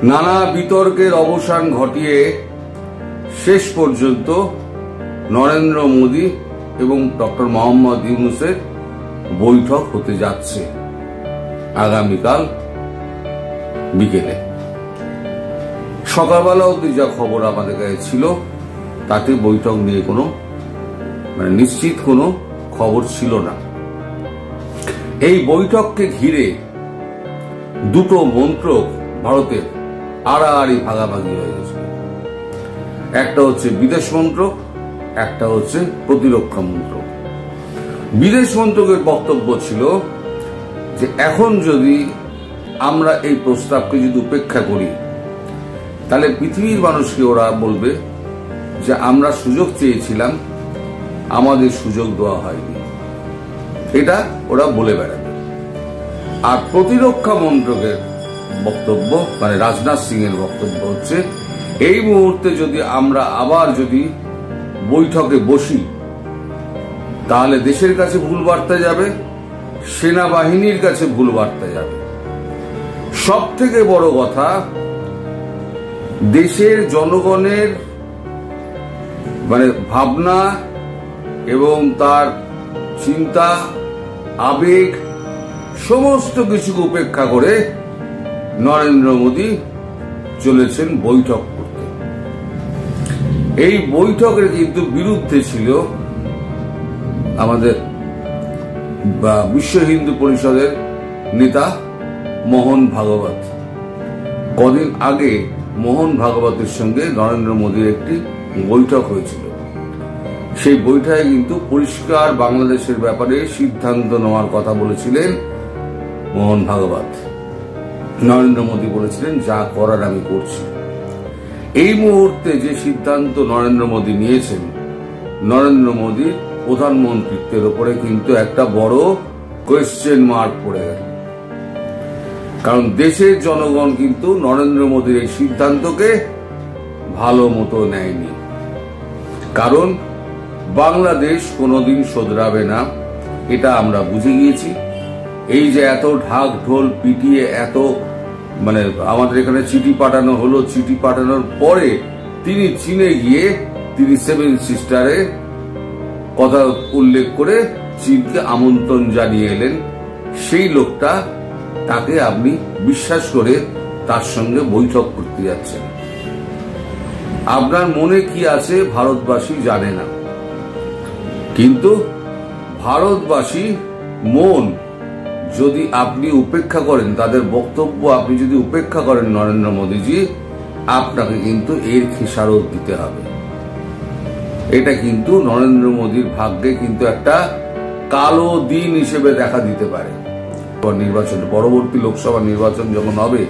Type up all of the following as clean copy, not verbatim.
নানা বিতর্কের অবসান ঘটিয়ে শেষ পর্যন্ত নরেন্দ্র মোদী এবং ডক্টর মোহাম্মদ ইউনূসের বৈঠক হতে যাচ্ছে আগামীকাল বিকেলে। সকালবেলা অবধি যা খবর আমাদের কাছে ছিল তাতে বৈঠক নিয়ে কোনো নিশ্চিত কোনো খবর ছিল না। এই বৈঠককে ঘিরে দুটো মন্ত্রক ভারতের আড়াআড়ি ভাগাভাগি হয়ে গেছে। একটা হচ্ছে বিদেশ মন্ত্রক, একটা হচ্ছে প্রতিরক্ষা মন্ত্রক। বিদেশ মন্ত্রকের বক্তব্য ছিল যে এখন যদি আমরা এই প্রস্তাবকে যদি উপেক্ষা করি তাহলে পৃথিবীর মানুষকে ওরা বলবে যে আমরা সুযোগ চেয়েছিলাম, আমাদের সুযোগ দেওয়া হয়নি, এটা ওরা বলে বেড়াবে। আর প্রতিরক্ষা মন্ত্রকের বক্তব্য রাজনাথ সিং এর বক্তব্য হচ্ছে এই মুহূর্তে যদি আমরা আবার যদি বৈঠকে বসি তাহলে দেশের কাছে ভুল বার্তা যাবে, সেনাবাহিনীর কাছে ভুল বার্তা যাবে। সব থেকে বড় কথা, দেশের জনগণের ভাবনা এবং তার চিন্তা, আবেগ সমস্ত কিছুকে উপেক্ষা করে নরেন্দ্র মোদী চলেছেন বৈঠক করতে। এই বৈঠকের কিন্তু বিরুদ্ধে ছিল আমাদের বিশ্ব হিন্দু পরিষদের নেতা মোহন ভাগবত। কদিন আগে মোহন ভাগবতের সঙ্গে নরেন্দ্র মোদীর একটি বৈঠক হয়েছিল। সেই বৈঠকে কিন্তু পরিষ্কার বাংলাদেশের ব্যাপারে সিদ্ধান্ত নেওয়ার কথা বলেছিলেন মোহন ভাগবত। নরেন্দ্র মোদী বলেছিলেন যা করার আমি করছি। এই মুহূর্তে যে সিদ্ধান্ত নরেন্দ্র মোদী নিয়েছেন, নরেন্দ্র মোদীর প্রধানমন্ত্রীত্বের উপরে কিন্তু একটা বড় কোয়েশ্চেন মার্ক পড়ে গেল। কারণ দেশের জনগণ কিন্তু নরেন্দ্র মোদীর এই সিদ্ধান্তকে ভালো মতো নেয়নি। কারণ বাংলাদেশ কোনোদিন শোধরাবে না, এটা আমরা বুঝে গিয়েছি। এই যে এত ঢাক ঢোল পিটিয়ে এত আমাদের এখানে চিঠি পাঠানো হলো, চিঠি পাঠানোর পরে তিনি চীনে গিয়ে তিনি 7 সিস্টারে কথা উল্লেখ করে চীনকে আমন্ত্রণ জানিয়ে এলেন। সেই লোকটা, তাকে আপনি বিশ্বাস করে তার সঙ্গে বৈঠক করতে যাচ্ছেন। আপনার মনে কি আছে ভারতবাসী জানে না, কিন্তু ভারতবাসী মন যদি আপনি উপেক্ষা করেন, তাদের বক্তব্য আপনি যদি উপেক্ষা করেন নরেন্দ্র মোদীজি, আপনাকে কিন্তু এর খেসারত দিতে হবে। এটা কিন্তু নরেন্দ্র মোদীর ভাগ্যে কিন্তু একটা কালো দিন হিসেবে দেখা দিতে পারে। নির্বাচন, পরবর্তী লোকসভা নির্বাচন যখন হবে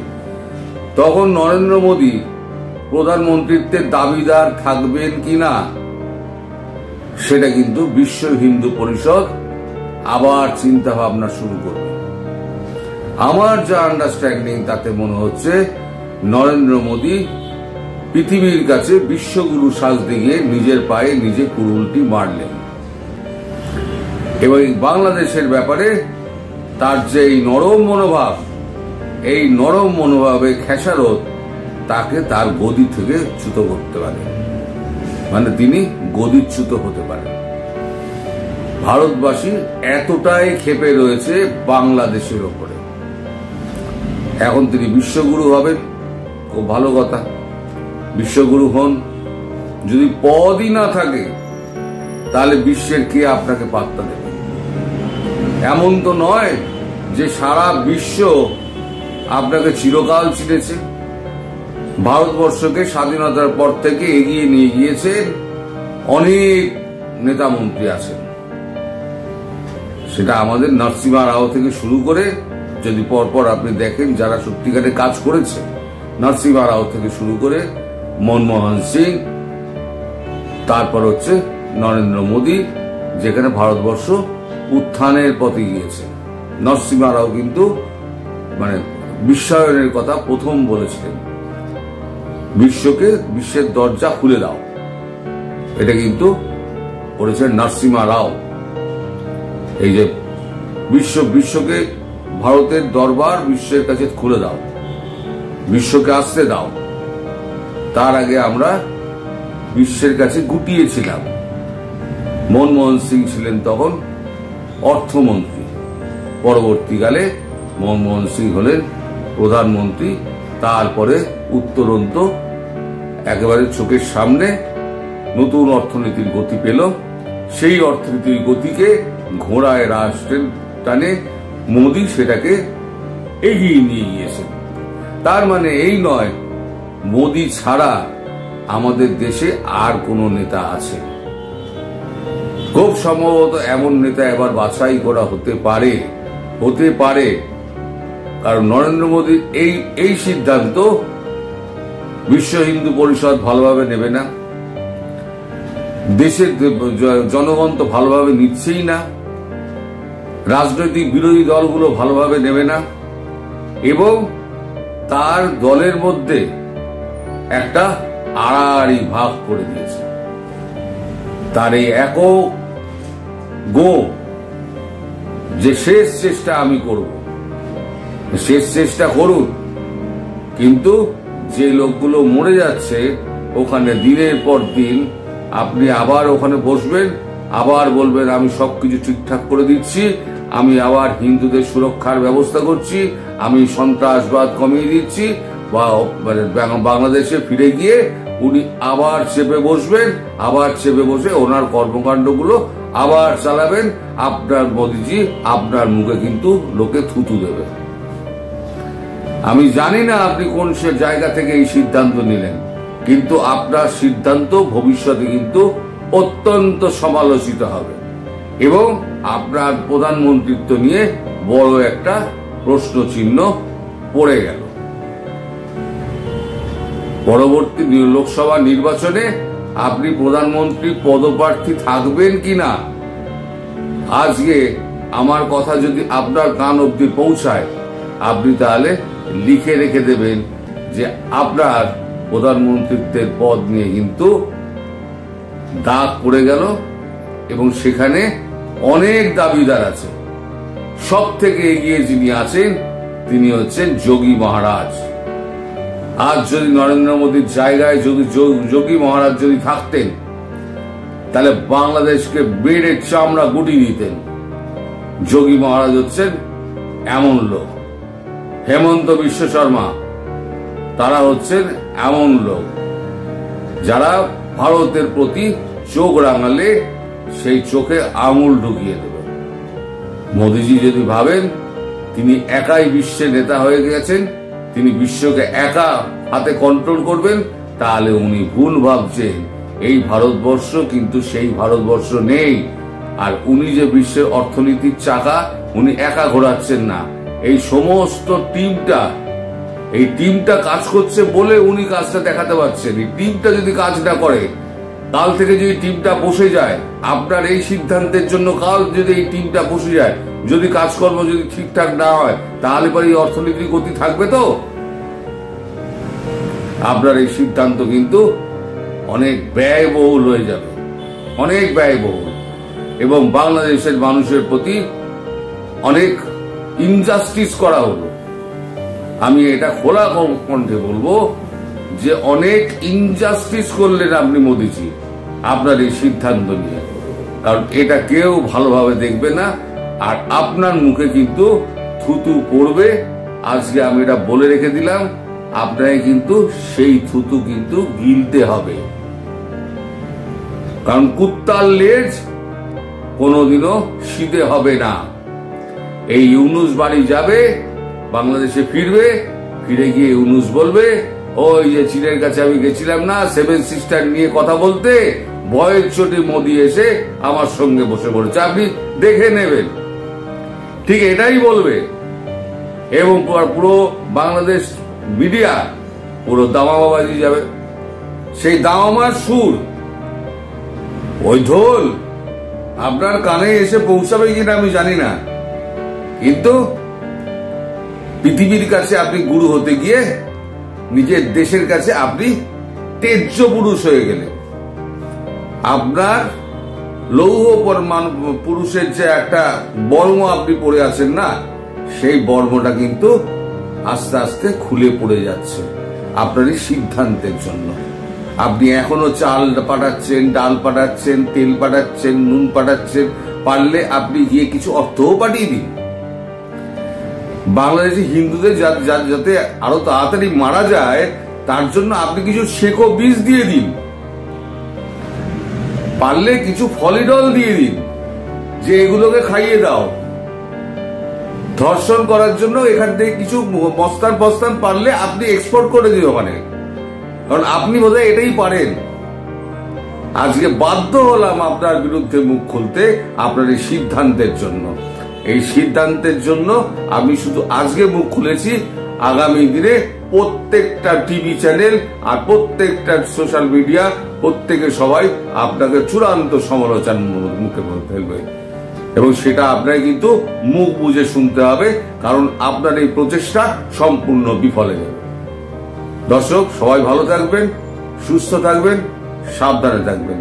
তখন নরেন্দ্র মোদী প্রধানমন্ত্রীত্বের দাবিদার থাকবেন কিনা সেটা কিন্তু বিশ্ব হিন্দু পরিষদ আবার চিন্তা ভাবনা শুরু করবে। আমার যা আন্ডারস্ট্যান্ডিং তাতে মনে হচ্ছে নরেন্দ্র মোদী পৃথিবীর কাছে বিশ্বগুরু সাজতে গিয়ে নিজের পায়ে নিজে কুড়ুলটি মারলেন এবং বাংলাদেশের ব্যাপারে তার যে এই নরম মনোভাব, এই নরম মনোভাবের খেসারত তাকে তার গদি থেকে চ্যুত করতে পারে, তিনি গদিচ্যুত হতে পারেন। ভারতবাসী এতটাই ক্ষেপে রয়েছে বাংলাদেশের ওপরে। এখন তিনি বিশ্বগুরু হবেন, খুব ভালো কথা, বিশ্বগুরু হন। যদি পদই না থাকে তাহলে বিশ্বের কে আপনাকে পাত্তা দেবে? এমন তো নয় যে সারা বিশ্ব আপনাকে চিরকাল চিনেছে। ভারতবর্ষকে স্বাধীনতার পর থেকে এগিয়ে নিয়ে গিয়েছেন অনেক নেতা মন্ত্রী আছেন। সেটা আমাদের নরসিমহা রাও থেকে শুরু করে, যদি পরপর আপনি দেখেন যারা সত্যিকারে কাজ করেছে, নরসিমহা রাও থেকে শুরু করে মনমোহন সিং, তারপর হচ্ছে নরেন্দ্র মোদী, যেখানে ভারতবর্ষ উত্থানের পথে গিয়েছে। নরসিমহা রাও কিন্তু বিশ্বায়নের কথা প্রথম বলেছিলেন, বিশ্বের দরজা খুলে দাও, এটা কিন্তু করেছেন নরসিমহা রাও। এই যে বিশ্বকে ভারতের দরবার বিশ্বের কাছে খুলে দাও, বিশ্বকে আসতে দাও। তার আগে আমরা বিশ্বের কাছে গুটিয়েছিলাম। মনমোহন সিং ছিলেন তখন অর্থমন্ত্রী, পরবর্তীকালে মনমোহন সিং হলেন প্রধানমন্ত্রী। তারপরে উত্তরন্ত একেবারে চোখের সামনে নতুন অর্থনীতির গতি পেল। সেই অর্থনীতির গতিকে ঘোড়ায় রাশ টানে মোদী সেটাকে এগিয়ে নিয়ে গিয়েছেন। তার মানে এই নয় মোদী ছাড়া আমাদের দেশে আর কোন নেতা আছে। খুব সম্ভবত এমন নেতা এবার বাছাই করা হতে পারে, কারণ নরেন্দ্র মোদীর এই সিদ্ধান্ত বিশ্ব হিন্দু পরিষদ ভালোভাবে নেবে না, দেশের জনগণ তো ভালোভাবে নিচ্ছেই না, রাজনৈতিক বিরোধী দলগুলো ভালোভাবে নেবে না, এবং তার দলের মধ্যে একটা আড়াআড়ি ভাগ করে দিয়েছে। তার এই একক যে শেষ চেষ্টা আমি করব, শেষ চেষ্টা করুন, কিন্তু যে লোকগুলো মরে যাচ্ছে ওখানে দিনের পর দিন আপনি আবার ওখানে বসবেন, আবার বলবেন আমি সবকিছু ঠিকঠাক করে দিচ্ছি, আমি আবার হিন্দুদের সুরক্ষার ব্যবস্থা করছি, আমি সন্ত্রাসবাদ কমিয়ে দিচ্ছি, বা বাংলাদেশে ফিরে গিয়ে উনি আবার চেপে বসবেন, আবার চেপে বসে ওনার কর্মকাণ্ডগুলো আবার চালাবেন। আপনার মোদীজি আপনার মুখে কিন্তু লোকে থুতু দেবে। আমি জানি না আপনি কোন সে জায়গা থেকে এই সিদ্ধান্ত নিলেন, কিন্তু আপনার সিদ্ধান্ত ভবিষ্যতে কিন্তু অত্যন্ত সমালোচিত হবে এবং আপনার প্রধানমন্ত্রিত্ব নিয়ে বড় একটা প্রশ্ন চিহ্ন পড়ে গেল। পরবর্তী লোকসভা নির্বাচনে আপনি প্রধানমন্ত্রী পদপ্রার্থী থাকবেন কিনা, আজকে আমার কথা যদি আপনার কান অবধি পৌঁছায়, আপনি তাহলে লিখে রেখে দেবেন যে আপনার প্রধানমন্ত্রীত্বের পদ নিয়ে কিন্তু দাগ পড়ে গেল এবং সেখানে অনেক দাবিদার আছে। সব থেকে এগিয়ে যিনি আছেন তিনি হচ্ছেন যোগী মহারাজ। আজ যদি নরেন্দ্র মোদীর জায়গায় যদি যোগী মহারাজ যদি থাকতেন, তাহলে বাংলাদেশকে বেড়ে চামড়া গুটিয়ে দিতেন। যোগী মহারাজ হচ্ছেন এমন লোক। হেমন্ত বিশ্ব শর্মা, তারা হচ্ছেন এমন লোক যারা ভারতের প্রতি চোখ রাঙালে সেই চোখে আঙুল ঢুকিয়ে দেবে। মোদীজি যদি ভাবেন তিনি একাই বিশ্বের নেতা হয়ে গেছেন, তিনি বিশ্বকে একা হাতে কন্ট্রোল করবেন, তাহলে উনি ভুল ভাবছেন। এই ভারতবর্ষ কিন্তু সেই ভারতবর্ষ নেই। আর উনি যে বিশ্বের অর্থনীতির চাকা উনি একা ঘোরাচ্ছেন না, এই সমস্ত টিমটা কাজ করছে বলে উনি কাজটা দেখাতে পারছেন। এই টিমটা যদি কাজ না করে, কাল থেকে যদি টিমটা বসে যায়, আপনার এই সিদ্ধান্তের জন্য কাল যদি এই টিমটা বসে যায়, যদি কাজকর্ম যদি ঠিকঠাক না হয়, তাহলে পরে এই অর্থনীতির গতি থাকবে তো? আপনার এই সিদ্ধান্ত কিন্তু অনেক ব্যয়বহুল হয়ে যাবে, অনেক ব্যয়বহুল, এবং বাংলাদেশের মানুষের প্রতি অনেক ইনজাস্টিস করা হলো। আমি এটা খোলা কণ্ঠে বলবো যে অনেক ইনজাস্টিস করলেন আপনি মোদীজি আপনার এই সিদ্ধান্ত নিয়ে, কারণ এটা কেউ ভালোভাবে দেখবে না, আর আপনার মুখে কিন্তু থুতু পড়বে। আজকে আমি এটা বলে রেখে দিলাম, আপনাকে কিন্তু সেই থুতু কিন্তু গিলতে হবে, কারণ কুত্তার লেজ কোনোদিনও সিধে হবে না। এই ইউনুস বাড়ি যাবে, বাংলাদেশে ফিরবে, ফিরে গিয়ে ইউনুস বলবে ওই যে চীনের কাছে আমি গেছিলাম না 7 সিস্টার নিয়ে কথা বলতে, ভয়ের চোটে মোদী এসে আমার সঙ্গে বসে পড়েছে, আপনি দেখে নেবেন। ঠিক এটাই বলবে, এবং পুরো বাংলাদেশ মিডিয়া পুরো দামাবাজি যাবে। সেই দামামার সুর, ওই ঢোল আপনার কানে এসে পৌঁছাবে কিনা আমি জানি না, কিন্তু পৃথিবীর কাছে আপনি গুরু হতে গিয়ে নিজের দেশের কাছে আপনি তেজ্য পুরুষ হয়ে গেলেন। আপনার লৌহ পুরুষের যে একটা বর্ম আপনি পরে আছেন না, সেই বর্মটা কিন্তু আস্তে আস্তে খুলে পড়ে যাচ্ছে আপনার এই সিদ্ধান্তের জন্য। আপনি এখনো চাল পাঠাচ্ছেন, ডাল পাঠাচ্ছেন, তেল পাঠাচ্ছেন, নুন পাঠাচ্ছেন, পারলে আপনি গিয়ে কিছু অর্থও পাঠিয়ে দিন। বাংলাদেশি হিন্দুদের যাতে আরো তাড়াতাড়ি মারা যায় তার জন্য আপনি কিছু শেকো বীজ দিয়ে দিন, পারলে কিছু ফলিডল দিয়ে দিন, যে এগুলোকে খাইয়ে দাও। ধর্ষণ করার জন্য এখান থেকে কিছু বস্তান পারলে আপনি এক্সপোর্ট করে দিন ওখানে, কারণ আপনি বোধহয় এটাই পারেন। আজকে বাধ্য হলাম আপনার বিরুদ্ধে মুখ খুলতে আপনার এই সিদ্ধান্তের জন্য। এই সিদ্ধান্তের জন্য আমি শুধু আজকে মুখ খুলেছি, আগামী দিনে প্রত্যেকটা টিভি চ্যানেল আর প্রত্যেকটা সোশ্যাল মিডিয়া প্রত্যেকে সবাই আপনাকে চূড়ান্ত সমালোচনার মুখে ফেলবে, এবং সেটা আপনাকে কিন্তু মুখ বুঝে শুনতে হবে, কারণ আপনার এই প্রচেষ্টা সম্পূর্ণ বিফলে যাবে। দর্শক সবাই ভালো থাকবেন, সুস্থ থাকবেন, সাবধানে থাকবেন।